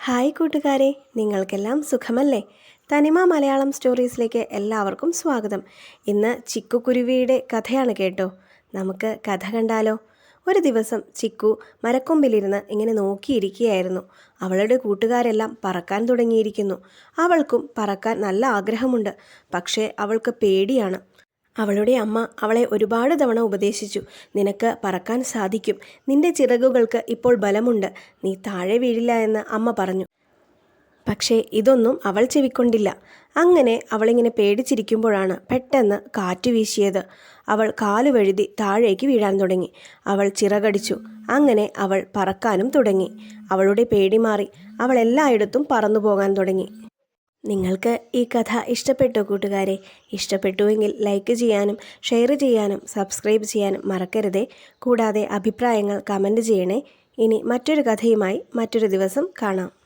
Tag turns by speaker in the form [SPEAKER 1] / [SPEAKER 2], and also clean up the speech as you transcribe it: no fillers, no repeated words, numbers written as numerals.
[SPEAKER 1] Hi കൂട്ടുകാരെ, നിങ്ങൾക്കെല്ലാം സുഖമല്ലേ? തനിമ മലയാളം സ്റ്റോറീസിലേക്ക് എല്ലാവർക്കും സ്വാഗതം. ഇന്ന് ചിക്കുക്കുരുവിയുടെ കഥയാണ് കേട്ടോ. നമുക്ക് കഥ കണ്ടാലോ? ഒരു ദിവസം ചിക്കു മരക്കൊമ്പിലിരുന്ന് ഇങ്ങനെ നോക്കിയിരിക്കുകയായിരുന്നു. അവളുടെ കൂട്ടുകാരെല്ലാം പറക്കാൻ തുടങ്ങിയിരിക്കുന്നു. അവൾക്കും പറക്കാൻ നല്ല ആഗ്രഹമുണ്ട്. പക്ഷേ അവൾക്ക് പേടിയാണ്. അവളുടെ അമ്മ അവളെ ഒരുപാട് തവണ ഉപദേശിച്ചു. നിനക്ക് പറക്കാൻ സാധിക്കും, നിന്റെ ചിറകുകൾക്ക് ഇപ്പോൾ ബലമുണ്ട്, നീ താഴെ വീഴില്ല എന്ന് അമ്മ പറഞ്ഞു. പക്ഷേ ഇതൊന്നും അവൾ ചെവിക്കൊണ്ടില്ല. അങ്ങനെ അവളിങ്ങനെ പേടിച്ചിരിക്കുമ്പോഴാണ് പെട്ടെന്ന് കാറ്റ് വീശിയത്. അവൾ കാല് വഴുതി താഴേക്ക് വീഴാൻ തുടങ്ങി. അവൾ ചിറകടിച്ചു. അങ്ങനെ അവൾ പറക്കാനും തുടങ്ങി. അവളുടെ പേടി മാറി. അവൾ എല്ലായിടത്തും പറന്നു പോകാൻ തുടങ്ങി. നിങ്ങൾക്ക് ഈ കഥ ഇഷ്ടപ്പെട്ടോ കൂട്ടുകാരെ? ഇഷ്ടപ്പെട്ടുവെങ്കിൽ ലൈക്ക് ചെയ്യാനും ഷെയർ ചെയ്യാനും സബ്സ്ക്രൈബ് ചെയ്യാനും മറക്കരുതേ. കൂടാതെ അഭിപ്രായങ്ങൾ കമൻറ്റ് ചെയ്യണേ. ഇനി മറ്റൊരു കഥയുമായി മറ്റൊരു ദിവസം കാണാം.